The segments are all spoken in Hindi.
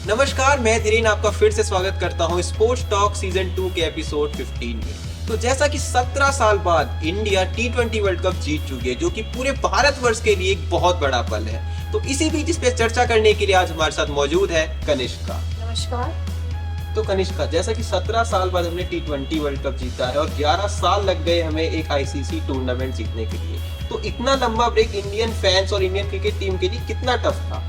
नमस्कार, मैं धीरेन आपका फिर से स्वागत करता हूं स्पोर्ट्स टॉक सीजन 2 के एपिसोड 15 में। तो जैसा कि 17 साल बाद इंडिया T20 वर्ल्ड कप जीत चुकी है, जो कि पूरे भारतवर्ष के लिए एक बहुत बड़ा पल है। तो इसी बीच इस पे चर्चा करने के लिए आज हमारे साथ मौजूद है कनिष्का। नमस्कार। तो कनिष्का, जैसा कि 17 साल बाद हमने T20 वर्ल्ड कप जीता है और 11 साल लग गए हमें एक ICC टूर्नामेंट जीतने के लिए, तो इतना लंबा ब्रेक इंडियन फैंस और इंडियन क्रिकेट टीम के लिए कितना टफ था?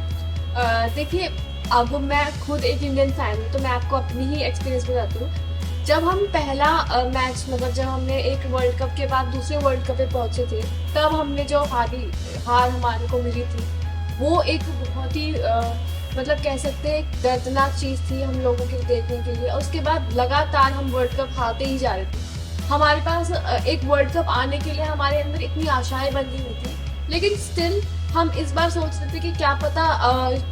देखिए, अब मैं खुद एक इंडियन फैन हूँ तो मैं आपको अपनी ही एक्सपीरियंस बताती हूँ। जब हम पहला मैच मतलब जब हमने एक वर्ल्ड कप के बाद दूसरे वर्ल्ड कप पे पहुंचे थे, तब हमने जो हार हमारे को मिली थी, वो एक बहुत ही मतलब कह सकते हैं एक दर्दनाक चीज़ थी हम लोगों के देखने के लिए। और उसके बाद लगातार हम वर्ल्ड कप हारते ही जा रहे थे। हमारे पास एक वर्ल्ड कप आने के लिए हमारे अंदर इतनी आशाएं बनी हुई थी, लेकिन स्टिल हम इस बार सोच रहे थे कि क्या पता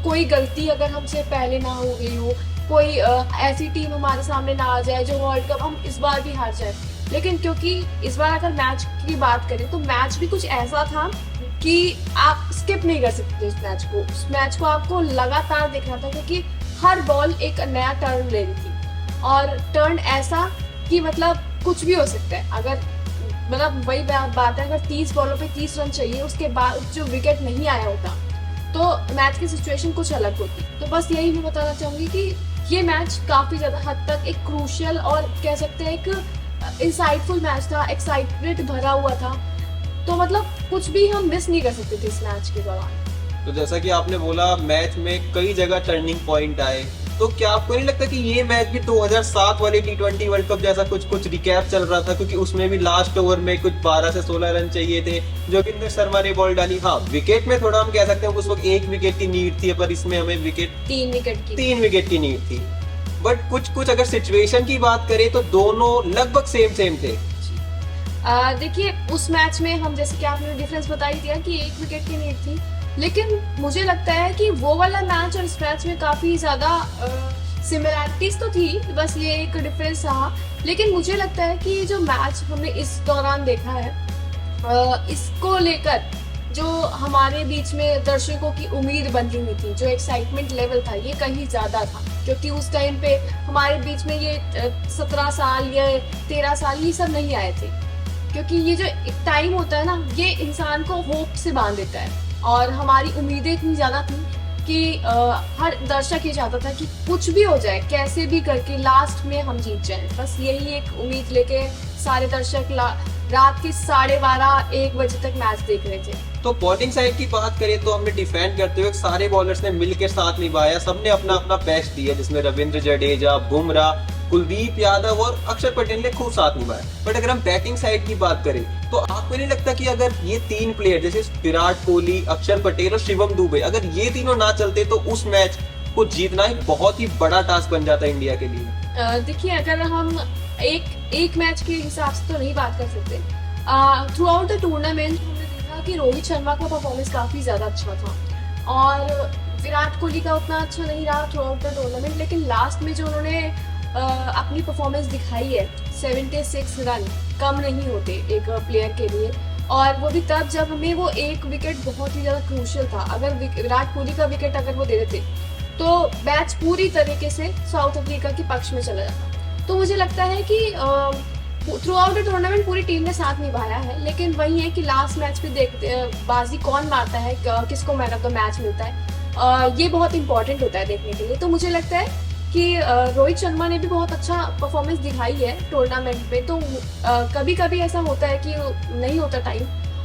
कोई गलती अगर हमसे पहले ना हो गई हो, कोई ऐसी टीम हमारे सामने ना आ जाए जो वर्ल्ड कप हम इस बार भी हार जाए। लेकिन क्योंकि इस बार अगर मैच की बात करें तो मैच भी कुछ ऐसा था कि आप स्किप नहीं कर सकते उस मैच को। उस मैच को आपको लगातार देखना था, क्योंकि हर बॉल एक नया टर्न ले रही थी, और टर्न ऐसा कि मतलब कुछ भी हो सकता है। अगर मतलब वही बात है, अगर 30 बॉलों पे 30 रन चाहिए, उसके बाद जो विकेट नहीं आया होता तो मैच की सिचुएशन कुछ अलग होती। तो बस यही मैं बताना चाहूंगी कि ये मैच काफी ज्यादा हद तक एक क्रूशियल और कह सकते हैं एक इंसाइटफुल मैच था, एक्साइटमेंट भरा हुआ था। तो मतलब कुछ भी हम मिस नहीं कर सकते थे इस मैच के दौरान। तो जैसा कि आपने बोला, मैच में कई जगह टर्निंग पॉइंट आए, तो क्या आपको नहीं लगता कि ये मैच भी 2007 वाले T20 वर्ल्ड कप जैसा कुछ रिकैप चल रहा था? क्योंकि उसमें भी लास्ट ओवर में कुछ 12 से 16 रन चाहिए थे, जोगिंदर शर्मा ने बॉल डाली। हाँ, विकेट में थोड़ा हम कह सकते हैं उस वक्त 1 विकेट की नीड थी, पर इसमें हमें 3 विकेट की नीड थी। बट कुछ अगर सिचुएशन की बात करें तो दोनों लगभग सेम थे। देखिए, उस मैच में हम जैसे कि आपने डिफरेंस बताई दिया कि 1 विकेट की नीड थी, लेकिन मुझे लगता है कि वो वाला मैच और इस मैच में काफी ज्यादा सिमिलैरिटीज तो थी, बस ये एक डिफरेंस रहा। लेकिन मुझे लगता है कि जो मैच हमने इस दौरान देखा है, इसको लेकर जो हमारे बीच में दर्शकों की उम्मीद बनी हुई थी, जो एक्साइटमेंट लेवल था, ये कहीं ज्यादा था। क्योंकि उस टाइम पे हमारे बीच में ये 17 साल या 13 साल ये सब नहीं आए थे। क्योंकि ये जो टाइम होता है ना, ये इंसान को होप से बांध देता है, और हमारी उम्मीदें इतनी ज्यादा थी कि हर दर्शक ये चाहता था कि कुछ भी हो जाए, कैसे भी करके लास्ट में हम जीत जाएं। बस यही एक उम्मीद लेके सारे दर्शक रात के 12:30 1 बजे तक मैच देख रहे थे। तो बॉलिंग साइड की बात करें तो हमने डिफेंड करते हुए सारे बॉलर्स ने मिलकर साथ निभाया, सबने अपना अपना बेस्ट दिया, जिसमें रविंद्र जडेजा, बुमराह, कुलदीप यादव और अक्षर पटेल ने खूब साथ निभाया। बट अगर हम बैटिंग साइड की बात करें तो आपको नहीं लगता कि अगर ये 3 प्लेयर जैसे विराट कोहली, अक्षर पटेल और शिवम दुबे, अगर ये तीनों ना चलते तो उस मैच को जीतना एक बहुत ही बड़ा टास्क बन जाता इंडिया के लिए? देखिए, अगर हम एक मैच के हिसाब से तो नहीं बात कर सकते। थ्रू आउट द टूर्नामेंट हमने देखा कि रोहित शर्मा का परफॉर्मेंस काफी ज्यादा अच्छा था, और विराट कोहली का उतना अच्छा नहीं रहा थ्रू आउट द टूर्नामेंट। लेकिन लास्ट में जो उन्होंने अपनी परफॉर्मेंस दिखाई है, 76 रन कम नहीं होते एक प्लेयर के लिए, और वो भी तब जब हमें वो एक विकेट बहुत ही ज्यादा क्रूशियल था। अगर विराट कोहली का विकेट अगर वो दे देते तो मैच पूरी तरीके से साउथ अफ्रीका के पक्ष में चला जाता। तो मुझे लगता है कि थ्रू आउट द टूर्नामेंट पूरी टीम ने साथ निभाया है, लेकिन वही है कि लास्ट मैच पे देखते बाजी कौन मारता है, किसको मैन ऑफ द मैच मिलता है, ये बहुत इंपॉर्टेंट होता है देखने के लिए। तो मुझे लगता है कि रोहित शर्मा ने भी बहुत अच्छा परफॉर्मेंस दिखाई है टूर्नामेंट पे। तो कभी कभी ऐसा होता है कि नहीं होता टाइम,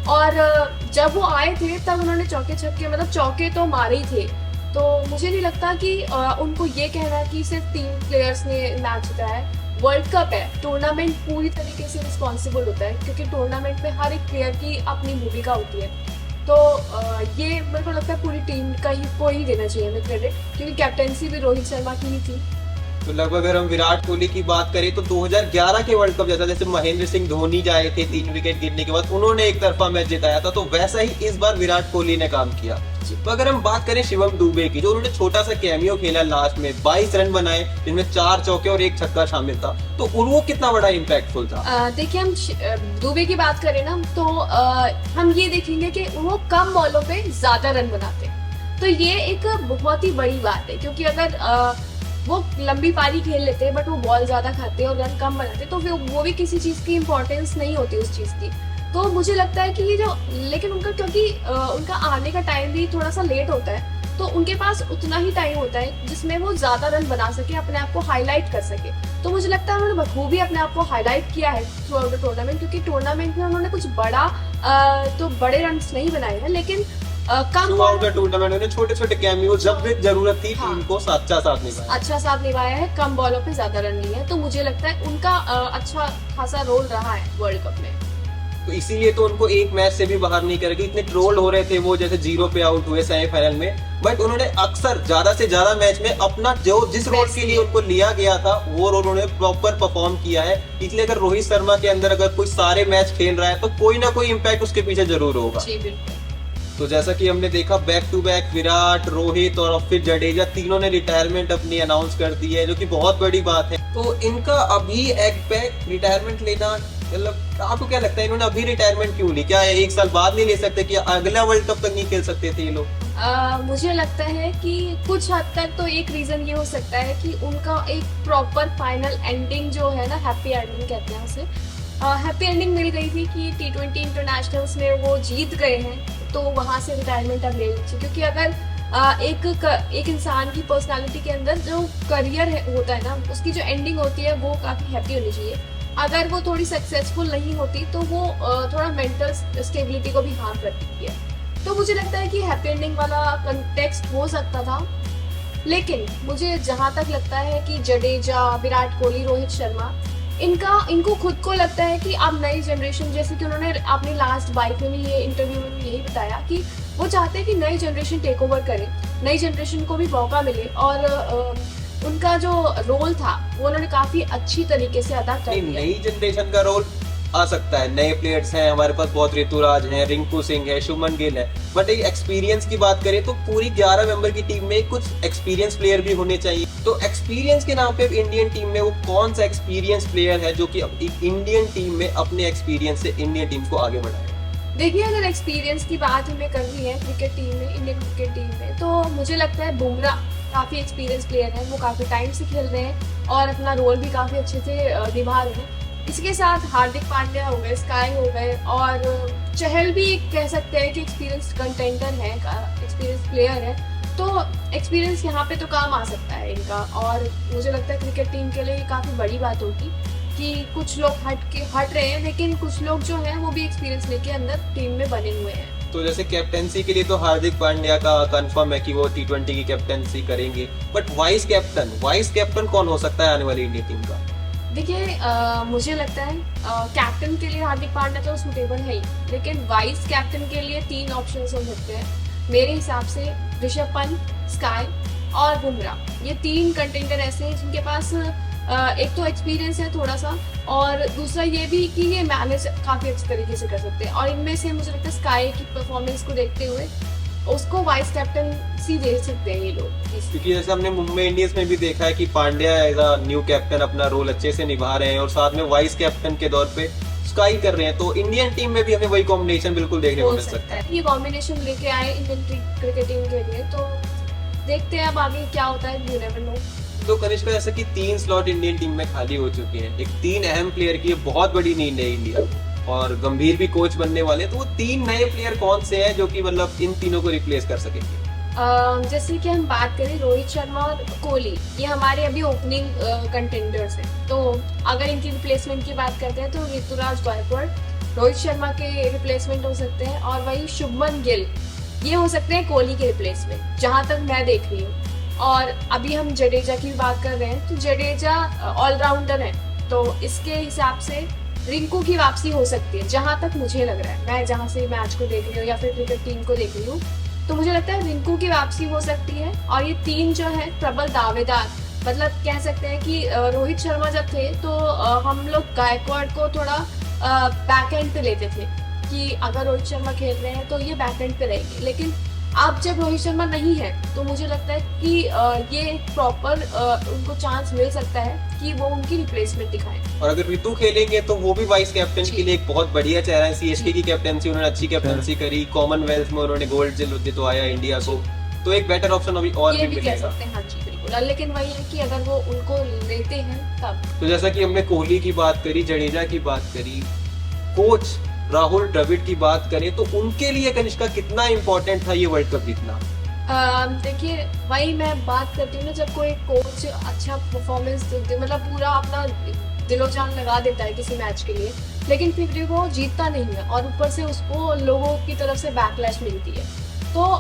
और जब वो आए थे तब उन्होंने चौके छक्के मतलब चौके तो मारे ही थे। तो मुझे नहीं लगता कि उनको ये कहना कि सिर्फ 3 प्लेयर्स ने मैच जिताया है। वर्ल्ड कप है, टूर्नामेंट पूरी तरीके से रिस्पॉन्सिबल होता है, क्योंकि टूर्नामेंट में हर एक प्लेयर की अपनी भूमिका होती है। तो ये मेरे को लगता है पूरी टीम का ही को ही देना चाहिए हमें क्रेडिट, क्योंकि कैप्टेंसी भी रोहित शर्मा की ही थी। तो लगभग अगर हम विराट कोहली की बात करें तो 2011 के वर्ल्ड कप जैसा, जैसे महेंद्र सिंह धोनी जाए थे 3 विकेट गिरने के बाद, उन्होंने एक तरफा मैच जिताया था, तो वैसा ही इस बार विराट कोहली ने काम किया। तो अगर हम बात करें शिवम दुबे की, जो उन्होंने छोटा सा कैमियो खेला लास्ट में, 22 रन बनाए, जिनमें 4 चौके और 1 छक्का शामिल था, तो वो कितना बड़ा इम्पैक्टफुल था? देखिए, हम दुबे की बात करें ना तो हम ये देखेंगे कि वो कम बॉलों पे ज्यादा रन बनाते हैं। तो ये एक बहुत ही बड़ी बात है, क्योंकि अगर वो लंबी पारी खेल लेते हैं बट वो बॉल ज्यादा खाते हैं और रन कम बनाते हैं, तो फिर वो भी किसी चीज की इम्पोर्टेंस नहीं होती उस चीज की। तो मुझे लगता है कि ये जो, लेकिन उनका क्योंकि उनका आने का टाइम भी थोड़ा सा लेट होता है, तो उनके पास उतना ही टाइम होता है जिसमें वो ज्यादा रन बना सके, अपने आप को हाईलाइट कर सके। तो मुझे लगता है उन्होंने बखूबी अपने आप को हाईलाइट किया है थ्रू आउट द टूर्नामेंट, क्योंकि टूर्नामेंट में उन्होंने कुछ बड़ा तो बड़े रन नहीं बनाए हैं, लेकिन come through out the tournament उन्होंने छोटे छोटे कैमियो जब भी जरूरत थी हाँ। टीम को अच्छा साथ निभाया। अच्छा साथ निभाया है, कम बॉलों पे ज्यादा रन लिए हैं। तो मुझे लगता है उनका अच्छा खासा रोल रहा है वर्ल्ड कप में। तो इसीलिए तो उनको एक मैच से भी बाहर नहीं करेगी। इतने ट्रोल हो रहे थे वो, जैसे 0 पे आउट हुए सेमीफाइनल में, बट उन्होंने अक्सर ज्यादा से ज्यादा मैच में अपना जो जिस रोल के लिए उनको लिया गया था वो रोल उन्होंने प्रॉपर परफॉर्म किया है। इसलिए अगर रोहित शर्मा के अंदर अगर कोई सारे मैच खेल रहा है तो कोई ना कोई इम्पैक्ट उसके पीछे जरूर होगा। जी बिल्कुल। तो जैसा कि हमने देखा back to back Virat, Rohit और फिर जडेजा, तीनों ने रिटायरमेंट अपनी अनाउंस कर दी है, जो कि बहुत बड़ी बात है। तो इनका अभी एक बैक रिटायरमेंट लेना, मतलब आपको क्या लगता है इन्होंने अभी रिटायरमेंट क्यों ली? क्या एक साल बाद नहीं ले सकते? कि अगला वर्ल्ड कप तक नहीं खेल सकते थे ये लोग? मुझे लगता है कि कुछ हद तक तो एक रीजन ये हो सकता है कि उनका एक प्रॉपर फाइनल एंडिंग जो है ना, हैप्पी एंडिंग कहते हैं उसे, हैप्पी एंडिंग मिल गई थी कि T20 इंटरनेशनल्स में वो जीत गए हैं, तो वहां से रिटायरमेंट अब ले लीजिए। क्योंकि अगर एक इंसान की पर्सनालिटी के अंदर जो करियर होता है ना, उसकी जो एंडिंग होती है वो काफी हैप्पी होनी चाहिए। अगर वो थोड़ी सक्सेसफुल नहीं होती तो वो थोड़ा मेंटल स्टेबिलिटी को भी हार्म करती है। तो मुझे लगता है कि हैप्पी एंडिंग वाला कंटेक्स्ट हो सकता था, लेकिन मुझे जहां तक लगता है कि जडेजा, विराट कोहली, रोहित शर्मा, इनको खुद को लगता है कि अब नई जनरेशन, जैसे कि उन्होंने अपनी लास्ट बाइट में भी, ये इंटरव्यू में भी यही बताया कि वो चाहते हैं कि नई जनरेशन टेक ओवर करे, नई जनरेशन को भी मौका मिले, और उनका जो रोल था वो उन्होंने काफी अच्छी तरीके से अदा कर दिया। नई जनरेशन का रोल आ सकता है, नए प्लेयर्स हैं हमारे पास बहुत, ऋतुराज हैं, रिंकू सिंह है, शुभमन गिल है, बट एक एक्सपीरियंस की बात करें तो पूरी 11 मेंबर की टीम में कुछ एक्सपीरियंस प्लेयर भी होने चाहिए। तो एक्सपीरियंस के नाम पे इंडियन टीम में वो कौन सा एक्सपीरियंस प्लेयर है जो कि इंडियन टीम में अपने एक्सपीरियंस से इंडियन टीम को आगे बढ़ाए? देखिए, अगर एक्सपीरियंस की बात हमें करनी है क्रिकेट टीम में, इंडियन क्रिकेट टीम में, तो मुझे लगता है बुमराह काफी एक्सपीरियंस प्लेयर है, वो काफी टाइम से खेल रहे हैं और अपना रोल भी काफी अच्छे से निभा रहे हैं। इसके साथ हार्दिक पांड्या हो गए, स्काई हो गए, और चहल भी कह सकते हैं कि एक्सपीरियंस कंटेंटर है, एक्सपीरियंस प्लेयर है। तो एक्सपीरियंस यहाँ पे तो काम आ सकता है इनका, और मुझे लगता है क्रिकेट टीम के लिए ये काफी बड़ी बात होगी कि कुछ लोग हट रहे हैं, लेकिन कुछ लोग जो हैं वो भी एक्सपीरियंस लेके अंदर टीम में बने हुए हैं। तो जैसे कैप्टेंसी के लिए तो हार्दिक पांड्या का कंफर्म है कि वो T20 की कैप्टेंसी करेंगे, बट वाइस कैप्टन कौन हो सकता है आने वाली इंडिया टीम का? देखिए, मुझे लगता है कैप्टन के लिए हार्दिक पांड्या तो सुटेबल है ही, लेकिन वाइस कैप्टन के लिए 3 ऑप्शन हो सकते हैं मेरे हिसाब से। ऋषभ पंत, स्काई और बुमराह, ये 3 कंटेंडर ऐसे हैं जिनके पास एक तो एक्सपीरियंस है थोड़ा सा, और दूसरा ये भी कि ये मैनेज काफी अच्छे तरीके से कर सकते हैं। और इनमें से मुझे लगता है स्काई की परफॉर्मेंस को देखते हुए उसको वाइस कैप्टनसी दे सकते हैं ये लोग। क्योंकि जैसे हमने मुंबई इंडियंस में भी देखा है कि Pandya as a new captain अपना रोल अच्छे से निभा रहे हैं और साथ में वाइस कैप्टन के दौर पे स्काई कर रहे हैं, तो इंडियन टीम में भी हमें वही कॉम्बिनेशन बिल्कुल देखने को मिल सकता है। ये कॉम्बिनेशन लेके आए इंडियन क्रिकेट टीम के लिए, तो देखते हैं अब आगे क्या होता है, यू नेवर नो। तो कनिष्का, जैसे कि 3 स्लॉट इंडियन टीम में खाली हो चुके हैं, एक 3 अहम प्लेयर की बहुत बड़ी नींद है इंडिया, और गंभीर भी कोच बनने वाले हैं, तो वो 3 नए प्लेयर कौन से हैं जो कि मतलब इन तीनों को रिप्लेस कर सकेंगे? जैसे कि हम बात करें रोहित शर्मा और कोहली, ये हमारे अभी ओपनिंग कंटेंडर्स हैं। तो अगर इनकी रिप्लेसमेंट की बात करते हैं तो ऋतुराज गायकवाड़ रोहित शर्मा के रिप्लेसमेंट हो सकते हैं, और वही शुभमन गिल ये हो सकते हैं कोहली के रिप्लेसमेंट, जहां तक मैं देख रही हूँ। और अभी हम जडेजा की बात कर रहे हैं, तो जडेजा ऑलराउंडर है, तो इसके हिसाब से रिंकू की वापसी हो सकती है, जहां तक मुझे लग रहा है, मैं जहां से मैच को देख रही हूँ या फिर क्रिकेट टीम को देख रही हूँ, तो मुझे लगता है रिंकू की वापसी हो सकती है। और ये 3 जो है प्रबल दावेदार, मतलब कह सकते हैं कि रोहित शर्मा जब थे तो हम लोग गायकवाड़ को थोड़ा बैक एंड पे लेते थे कि अगर रोहित शर्मा खेल रहे हैं तो ये बैक एंड पे रहेंगे, लेकिन अब जब रोहित शर्मा नहीं है तो मुझे लगता है कि ये प्रॉपर उनको चांस मिल सकता है कि वो उनकी रिप्लेसमेंट दिखाएं। और अगर ऋतु खेलेंगे तो वो भी वाइस कैप्टन के लिए एक बहुत बढ़िया चेहरा है। CSK की कैप्टनसी उन्होंने अच्छी कैप्टनसी करी, कॉमनवेल्थ में उन्होंने गोल्ड जितवाया इंडिया को, तो एक बेटर ऑप्शन अभी और ये भी भी कह मिलेगा। सकते हैं, हाँ जी बिल्कुल। लेकिन वही है कि अगर वो उनको लेते हैं तब। तो जैसा कि हमने कोहली की बात करी, जडेजा की बात करी, कोच राहुल द्रविड़ की बात करें तो उनके लिए कनिष्का कितना इंपॉर्टेंट था ये वर्ल्ड कप जीतना? देखिए वही मैं बात करती हूँ ना, जब कोई कोच अच्छा परफॉर्मेंस मतलब पूरा अपना दिलो जान लगा देता है किसी मैच के लिए, लेकिन फिर भी वो जीतता नहीं है और ऊपर से उसको लोगों की तरफ से बैकलैश मिलती है, तो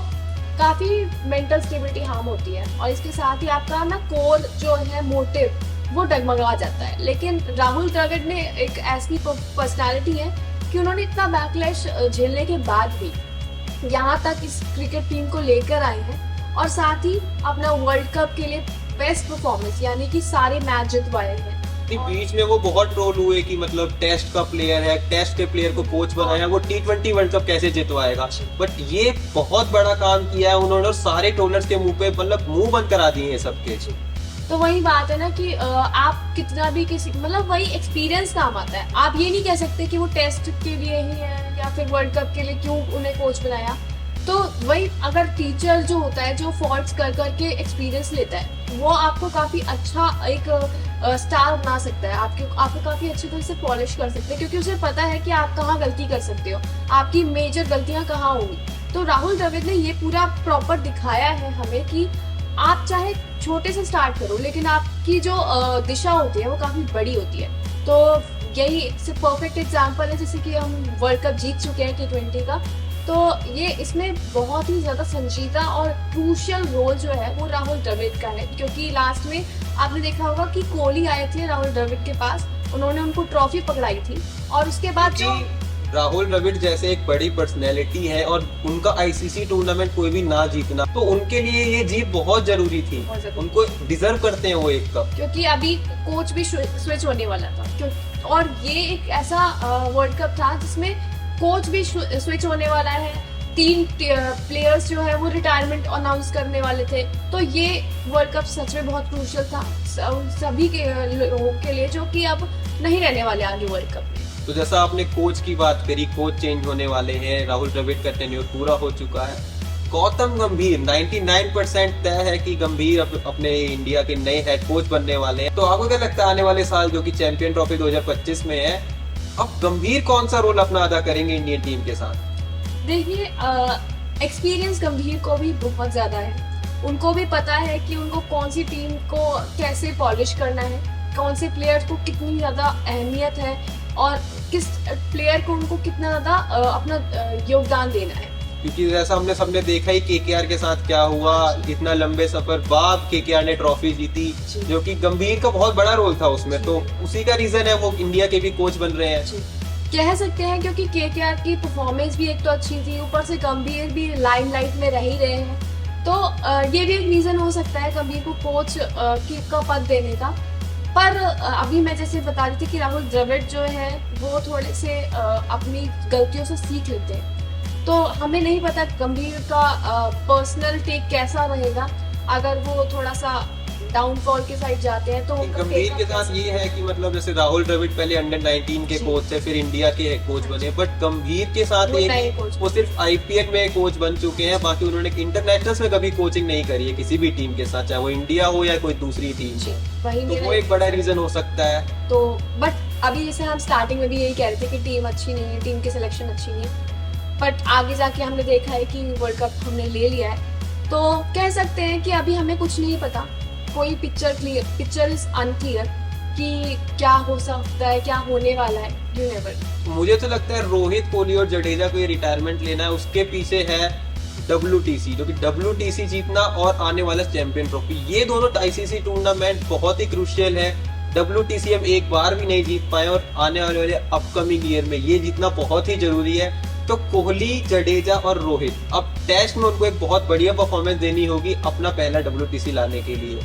काफी मेंटल स्टेबिलिटी हार्म होती है। और इसके साथ ही आपका ना कोर जो है मोटिव वो डगमगा जाता है। लेकिन राहुल द्रविड़ ने एक ऐसी पर्सनालिटी है कि उन्होंने इतना बैकलैश झेलने के बाद भी यहाँ तक इस क्रिकेट टीम को लेकर आए हैं और साथ ही अपना वर्ल्ड कप के लिए बेस्ट परफॉर्मेंस यानी कि सारे मैच जितवाए हैं। बीच में वो बहुत ट्रोल हुए कि मतलब टेस्ट का प्लेयर है, टेस्ट के प्लेयर को कोच बनाया, वो T20 वर्ल्ड कप कैसे जितवाएगा? बट ये बहुत बड़ा काम किया है उन्होंने और सारे ट्रोलर्स के मुंह पे मतलब मुंह बंद करा दिए हैं सबके। तो वही बात है ना कि आप कितना भी किसी मतलब वही एक्सपीरियंस काम आता है। आप ये नहीं कह सकते कि वो टेस्ट के लिए ही है या फिर वर्ल्ड कप के लिए क्यों उन्हें कोच बनाया। तो वही अगर टीचर जो होता है जो फॉल्ट्स कर करके एक्सपीरियंस लेता है वो आपको काफी अच्छा एक स्टार बना सकता है, आपको काफी अच्छी तरह से पॉलिश कर सकते हैं, क्योंकि उसे पता है कि आप कहाँ गलती कर सकते हो, आपकी मेजर गलतियां कहाँ होंगी। तो राहुल द्रविड़ ने ये पूरा प्रॉपर दिखाया है हमें कि आप चाहे छोटे से स्टार्ट करो लेकिन आपकी जो दिशा होती है वो काफी बड़ी होती है। तो यही परफेक्ट एग्जांपल है, जैसे कि हम वर्ल्ड कप जीत चुके हैं T20 का, तो ये इसमें बहुत ही ज्यादा संजीदा और क्रूशियल रोल जो है वो राहुल द्रविड़ का है। क्योंकि लास्ट में आपने देखा होगा कि कोहली आए थे राहुल द्रविड़ के पास, उन्होंने उनको ट्रॉफी पकड़ाई थी और उसके बाद जो राहुल द्रविड़ जैसे एक बड़ी पर्सनैलिटी है और उनका ICC टूर्नामेंट कोई भी ना जीतना, तो उनके लिए ये जीत बहुत जरूरी थी, उनको डिजर्व करते हैं वो एक कप। क्योंकि अभी कोच भी स्विच होने वाला था और ये एक ऐसा वर्ल्ड कप था जिसमें कोच भी स्विच होने वाला है, 3 प्लेयर्स जो है वो रिटायरमेंट अनाउंस करने वाले थे। तो ये वर्ल्ड कप सच में बहुत क्रूशियल था सभी के लोगों के लिए जो कि अब नहीं रहने वाले आगे वर्ल्ड कप में। तो जैसा आपने कोच की बात करी, कोच चेंज होने वाले हैं, राहुल द्रविड़ का टेन्योर पूरा हो चुका है, गौतम गंभीर 99% तय है कि गंभीर अपने इंडिया के नए हेड कोच बनने वाले हैं। तो आपको क्या लगता है आने वाले साल जो कि चैंपियन ट्रॉफी 2025 में है, अब गंभीर कौन सा रोल अपना अदा करेंगे इंडियन टीम के साथ? देखिए एक्सपीरियंस गंभीर को भी बहुत ज्यादा है, उनको भी पता है कि उनको कौन सी टीम को कैसे पॉलिश करना है, कौन से प्लेयर्स को कितनी ज्यादा अहमियत है और किस प्लेयर को उनको कितना ज्यादा अपना योगदान देना है। क्योंकि जैसा हमने सबने देखा ही KKR के साथ क्या हुआ, इतना लंबे सफर बाद KKR ने ट्रॉफी जीती, जो कि गंभीर का बहुत बड़ा रोल था उसमें, तो उसी का रीजन है वो इंडिया के भी कोच बन रहे हैं। कह सकते हैं क्योंकि KKR की परफॉर्मेंस भी एक तो अच्छी थी, ऊपर से गंभीर भी लाइमलाइट में रह ही रहे हैं, तो ये भी एक रीजन हो सकता है गंभीर को कोच का पद देने का। पर अभी मैं जैसे बता रही थी कि राहुल द्रविड़ जो है वो थोड़े से अपनी गलतियों से सीख लेते हैं, तो हमें नहीं पता गंभीर का पर्सनल टेक कैसा रहेगा अगर वो थोड़ा सा डाउनफॉल के साइड जाते हैं। तो गंभीर के साथ ये है कि मतलब जैसे राहुल द्रविड़ पहले अंडर-19 के कोच थे, फिर इंडिया के कोच बने, बट गंभीर के साथ वो सिर्फ IPL में कोच बन चुके हैं, बाकी उन्होंने इंटरनेशनल्स में कभी कोचिंग नहीं करी है किसी भी टीम के साथ, चाहे वो इंडिया हो या कोई दूसरी टीम हो, तो वो एक बड़ा रीजन हो सकता है। तो बट अभी जैसे हम स्टार्टिंग में भी यही कह रहे थे कि टीम अच्छी नहीं है, टीम की सिलेक्शन अच्छी नहीं है, बट आगे जाके हमने देखा है कि वर्ल्ड कप हमने ले लिया है, तो कह सकते हैं कि अभी हमें कुछ नहीं पता, कोई पिक्चर इज अनक्लियर कि क्या हो सकता है, क्या होने वाला है, यू नेवर। मुझे तो लगता है रोहित, कोहली और जडेजा को ये रिटायरमेंट लेना है, उसके पीछे है WTC, जो कि WTC जीतना और आने वाला चैंपियन ट्रॉफी, ये दोनों ICC टूर्नामेंट बहुत ही क्रूशियल है। WTC हम एक बार भी नहीं जीत पाए और आने वाले अपकमिंग ईयर में ये जीतना बहुत ही जरूरी है। तो कोहली, जडेजा और रोहित, अब टेस्ट में उनको एक बहुत बढ़िया परफॉर्मेंस देनी होगी अपना पहला WTC लाने के लिए।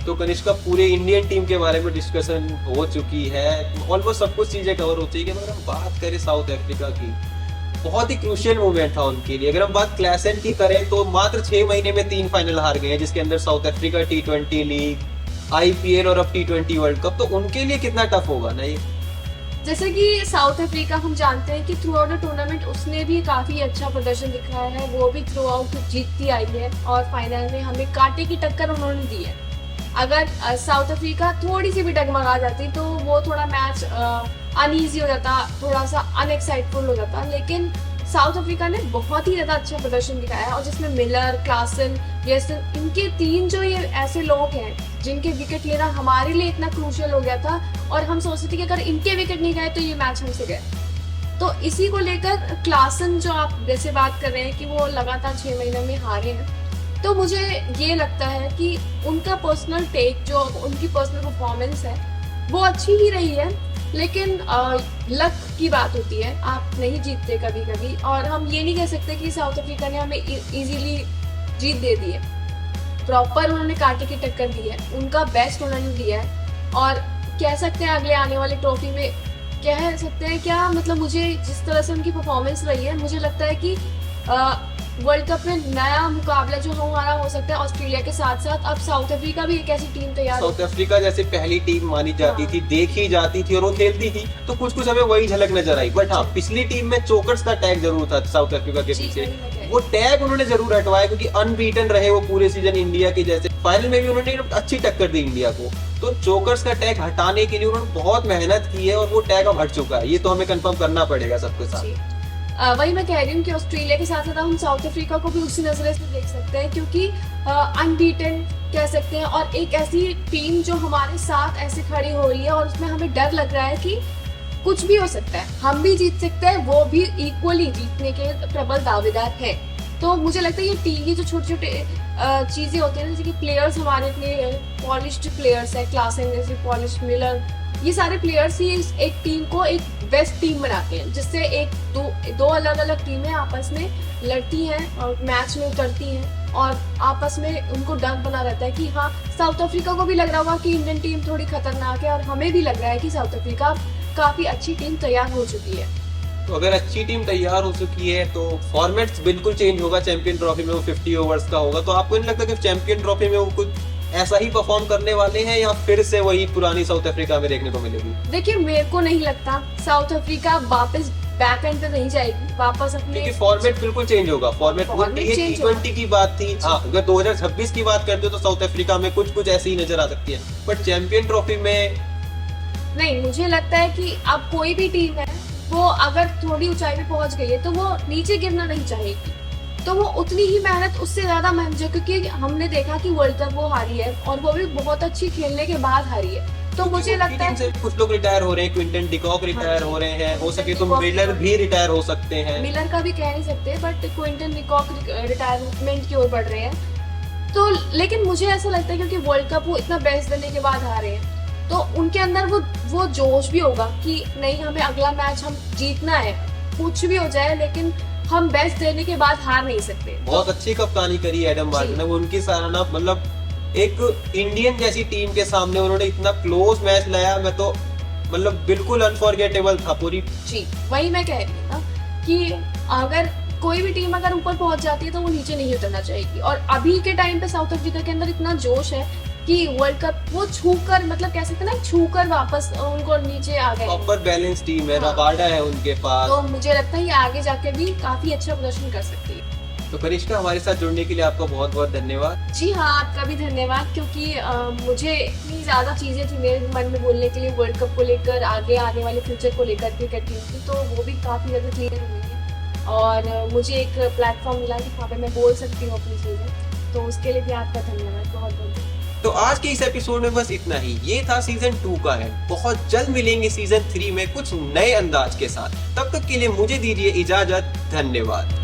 तो कनिष्का पूरे इंडियन टीम के बारे में डिस्कशन हो चुकी है, ऑलमोस्ट सब कुछ चीजें कवर हो चुकी है। अगर हम बात करें साउथ अफ्रीका की, बहुत ही क्रूशियल मूवमेंट था उनके लिए। अगर हम बात क्लासेंट की करें तो मात्र 6 महीने में 3 फाइनल हार गए हैं, जिसके अंदर south Africa, T20 league, IPL और अब T20 वर्ल्ड कप, तो उनके लिए कितना टफ होगा ना ये। जैसे कि साउथ अफ्रीका हम जानते हैं कि थ्रू आउट द टूर्नामेंट उसने भी काफी अच्छा प्रदर्शन दिखाया है, वो भी थ्रू आउट जीतती आई है और फाइनल में हमें कांटे की टक्कर उन्होंने दी है। अगर साउथ अफ्रीका थोड़ी सी भी डगमगा जाती तो वो थोड़ा मैच अनईजी हो जाता, थोड़ा सा अनएक्साइटफुल हो जाता, लेकिन साउथ अफ्रीका ने बहुत ही ज्यादा अच्छा प्रदर्शन दिखाया है और जिसमें मिलर, क्लासन, येसन, इनके 3 जो ये ऐसे लोग हैं जिनके विकेट लेना हमारे लिए इतना क्रूशियल हो गया था और हम सोचते थे कि अगर इनके विकेट नहीं गए तो ये मैच हमसे गए। तो इसी को लेकर क्लासन जो आप जैसे बात कर रहे हैं कि वो लगातार 6 महीने में हारे हैं, तो मुझे ये लगता है कि उनका पर्सनल टेक, जो उनकी पर्सनल परफॉर्मेंस है वो अच्छी ही रही है, लेकिन लक की बात होती है, आप नहीं जीतते कभी कभी, और हम ये नहीं कह सकते कि साउथ अफ्रीका ने हमें इजीली जीत दे दी है। प्रॉपर उन्होंने कांटे की टक्कर दी है, उनका बेस्ट उन्होंने दिया है और कह सकते हैं अगले आने वाले ट्रॉफी में कह सकते हैं क्या, मतलब मुझे जिस तरह से उनकी परफॉर्मेंस रही है मुझे लगता है कि वर्ल्ड कप में नया मुकाबला जो हमारा हो सकता है ऑस्ट्रेलिया के साथ साथ अब साउथ अफ्रीका भी एक ऐसी टीम तैयार साउथ अफ्रीका जैसे पहली टीम मानी जाती थी, देखी जाती थी और वो खेलती थी, तो कुछ कुछ हमें वही झलक नजर आई। बट हाँ, पिछली टीम में चोकर्स का टैग जरूर था साउथ अफ्रीका के पीछे, वो टैग उन्होंने जरूर हटवाया क्योंकि अनबीटन रहे वो पूरे सीजन इंडिया के जैसे। फाइनल में भी उन्होंने अच्छी टक्कर दी इंडिया को, तो चोकर्स का टैग हटाने के लिए उन्होंने बहुत मेहनत की है और वो टैग अब हट चुका है, ये तो हमें कंफर्म करना पड़ेगा सबके साथ। वही मैं कह रही हूँ कि ऑस्ट्रेलिया के साथ साथ हम साउथ अफ्रीका को भी उसी नजरिए से देख सकते हैं क्योंकि अनबीटन कह सकते हैं और एक ऐसी टीम जो हमारे साथ ऐसे खड़ी हो रही है और उसमें हमें डर लग रहा है कि कुछ भी हो सकता है, हम भी जीत सकते हैं, वो भी इक्वली जीतने के प्रबल दावेदार है। तो मुझे लगता है ये टीम की जो छोटे छोटे चीजें होती हैं, जैसे कि प्लेयर्स हमारे इतने पॉलिश्ड प्लेयर्स है, क्लासन जैसे पॉलिश्ड, मिलर, ये सारे प्लेयर्स ही एक टीम को एक बेस्ट टीम बनाते हैं, जिससे एक दो अलग अलग टीमें आपस में लड़ती हैं और मैच में उतरती हैं और आपस में उनको डर बना रहता है कि हाँ, साउथ अफ्रीका को भी लग रहा होगा कि इंडियन टीम थोड़ी खतरनाक है और हमें भी लग रहा है कि साउथ अफ्रीका काफी अच्छी टीम तैयार हो चुकी है। तो अगर अच्छी टीम तैयार हो चुकी है तो फॉर्मेट्स बिल्कुल चेंज होगा। चैंपियन ट्रॉफी में वो 50 ओवर्स का होगा, तो आपको नहीं लगता कि चैंपियन ट्रॉफी में वो कुछ ऐसा ही परफॉर्म करने वाले हैं या फिर से वही पुरानी साउथ अफ्रीका में देखने को मिलेगी? देखिए, मेरे को नहीं लगता साउथ अफ्रीका वापस बैक एंड पे नहीं जाएगी, वापस अपने, क्योंकि फॉर्मेट बिल्कुल चेंज होगा। फॉर्मेट T20 की बात थी, हाँ, अगर 2026 की बात करते हो तो साउथ अफ्रीका में कुछ ऐसी ही नजर आ सकती है, बट चैंपियन ट्रॉफी में नहीं। मुझे लगता है कि अब कोई भी टीम है वो अगर थोड़ी ऊंचाई पे पहुंच गई है तो वो नीचे गिरना नहीं चाहेगी, तो वो उतनी ही मेहनत, उससे ज्यादा मेहनत, क्योंकि हमने देखा कि वर्ल्ड कप वो हारी है और वो भी बहुत अच्छी खेलने के बाद हारी है। तो मुझे लगता है कुछ लोग रिटायर हो रहे हैं, क्विंटन डिकॉक रिटायर हो रहे हैं, हो सके तो मिलर भी रिटायर हो सकते हैं। मिलर का भी कह नहीं सकते, बट क्विंटन डिकॉक रिटायरमेंट की ओर बढ़ रहे हैं। तो लेकिन मुझे ऐसा लगता है क्योंकि वर्ल्ड कप वो इतना बेस्ट देने के बाद हारे हैं, तो उनके अंदर वो जोश भी होगा कि नहीं, हमें अगला मैच हम जीतना है, कुछ भी हो जाए लेकिन हम बेस्ट देने के बाद हार नहीं सकते। बहुत अच्छी कप्तानी करी एडम वार्नर ने, उनकी सराहना, मतलब एक इंडियन जैसी टीम के सामने उन्होंने इतना क्लोज मैच लाया, मैं तो मतलब बिल्कुल अनफॉरगेटेबल था पूरी। जी, वही मैं कह रही हूँ ना कि अगर कोई भी टीम अगर ऊपर पहुंच जाती है तो वो नीचे नहीं उतरना चाहेगी, और अभी के टाइम पे साउथ अफ्रीका के अंदर इतना जोश है कि वर्ल्ड कप वो छूकर, मतलब कह सकते हैं ना, छूकर वापस उनको नीचे आ गए। प्रॉपर बैलेंस टीम है, रबाडा है उनके पास, तो मुझे लगता है ये आगे जाके भी काफी अच्छा प्रदर्शन कर सकती है। तो करिश्मा, हमारे साथ जुड़ने के लिए आपका बहुत बहुत धन्यवाद। जी हाँ, आपका भी धन्यवाद, क्योंकि मुझे इतनी ज्यादा चीजें थी मेरे मन में बोलने के लिए वर्ल्ड कप को लेकर, आगे आने वाले फ्यूचर को लेकर क्रिकेट टीम की, तो वो भी काफी ज्यादा क्लियर हुई है और मुझे एक प्लेटफॉर्म मिला कि वहाँ पे मैं बोल सकती हूँ अपनी चीजें, तो उसके लिए भी आपका धन्यवाद, बहुत बहुत। तो आज के इस एपिसोड में बस इतना ही। ये था सीजन 2 का है, बहुत जल्द मिलेंगे सीजन 3 में कुछ नए अंदाज के साथ। तब तक के लिए मुझे दीजिए इजाजत, धन्यवाद।